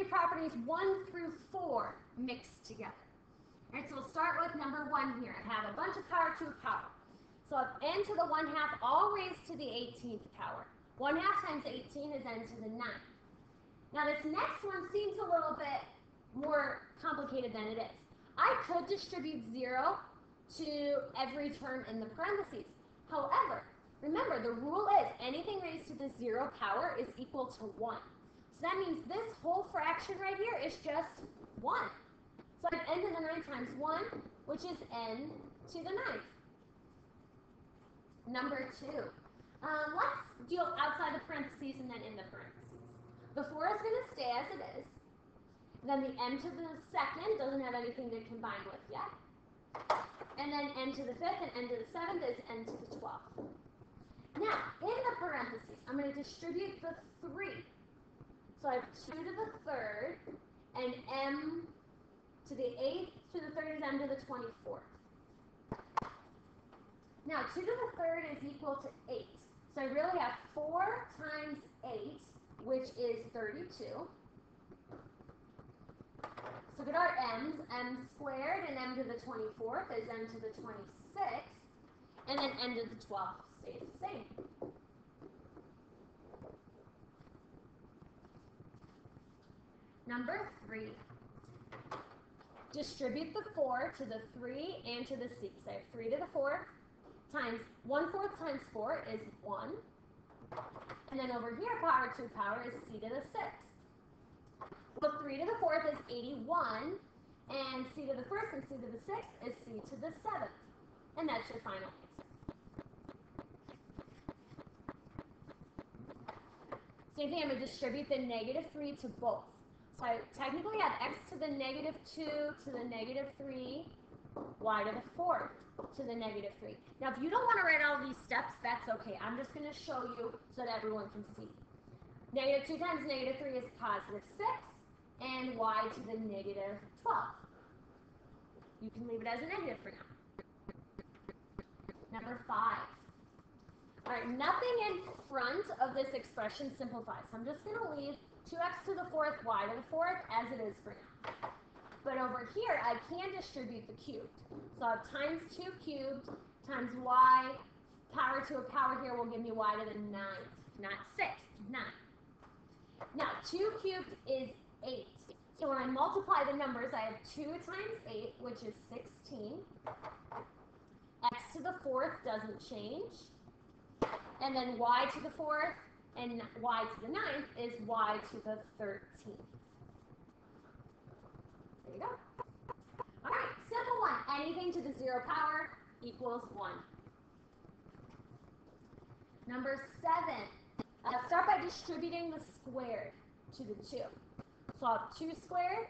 properties 1 through 4 mixed together. All right, so we'll start with number 1 here. I have a bunch of power to a power. So I have n to the 1/2 all raised to the 18th power. 1/2 times 18 is n to the 9. Now this next one seems a little bit more complicated than it is. I could distribute 0 to every term in the parentheses. However, remember the rule is anything raised to the 0 power is equal to 1. So that means this whole fraction right here is just 1. So I have n to the 9 times 1, which is n to the 9th. Number 2. Let's do outside the parentheses and then in the parentheses. The 4 is going to stay as it is. Then the n to the 2nd doesn't have anything to combine with yet. And then n to the 5th and n to the 7th is n to the 12th. Now, in the parentheses, I'm going to distribute the 3. So I have 2 to the 3rd, and m to the 8th to the 3rd is m to the 24th. Now, 2 to the 3rd is equal to 8. So I really have 4 times 8, which is 32. So look at our m's. M squared and m to the 24th is m to the 26th. And then n to the 12th stays the same. Number 3. Distribute the 4 to the 3 and to the 6. I have 3 to the 4th times 1/4 times 4 is 1. And then over here, power to power is c to the 6th. So 3 to the 4th is 81, and c to the 1st and c to the 6th is c to the 7th. And that's your final answer. Same thing, I'm going to distribute the -3 to both. So I technically have x to the -2 to the -3, y to the 4th to the -3. Now, if you don't want to write all these steps, that's okay. I'm just going to show you so that everyone can see. -2 times -3 is +6, and y to the -12. You can leave it as a negative for now. Number 5. All right, nothing in front of this expression simplifies. So I'm just going to leave 2x to the 4th, y to the 4th as it is for now. But over here, I can distribute the cubed. So I have times 2 cubed times y, power to a power here will give me y to the 9th, not 6, 9. Now, 2 cubed is 8. So when I multiply the numbers, I have 2 times 8, which is 16. X to the 4th doesn't change. And then y to the 4th and y to the 9th is y to the 13th. There you go. All right, simple one. Anything to the 0 power equals 1. Number 7. Start by distributing the squared to the 2. So I'll have 2 squared,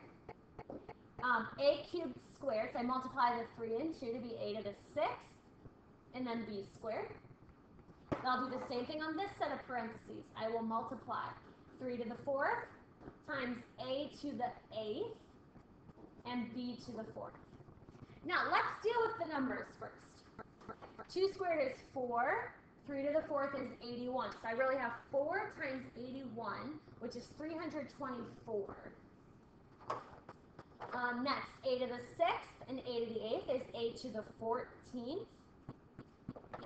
a cubed squared. So I multiply the 3 and 2 to be a to the 6th, and then b squared. I'll do the same thing on this set of parentheses. I will multiply 3 to the 4th times a to the 8th and b to the 4th. Now let's deal with the numbers first. 2 squared is 4. 3 to the 4th is 81. So I really have 4 times 81, which is 324. Next, a to the 6th and a to the 8th is a to the 14th.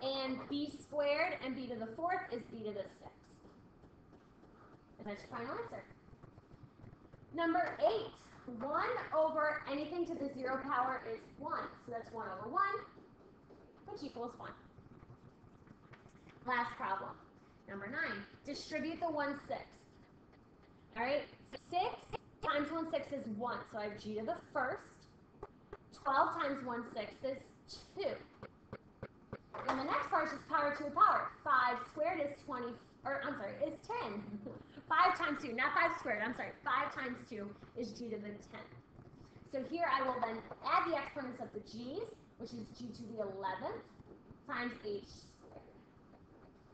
And b squared and b to the 4th is b to the 6th. And that's your final answer. Number 8. 1 over anything to the 0 power is 1. So that's 1 over 1, which equals 1. Last problem. Number 9. Distribute the 1/6. All right? 6 times 1/6 is 1. So I have g to the 1st. 12 times 1/6 is 2. And the next part is power to a power. 5 squared is 20, or I'm sorry, is 10. 5 times 2, not 5 squared, I'm sorry. 5 times 2 is g to the 10th. So here I will then add the exponents of the g's, which is g to the 11th times h squared.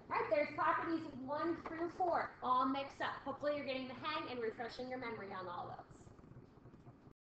All right, there's properties 1 through 4, all mixed up. Hopefully you're getting the hang and refreshing your memory on all those.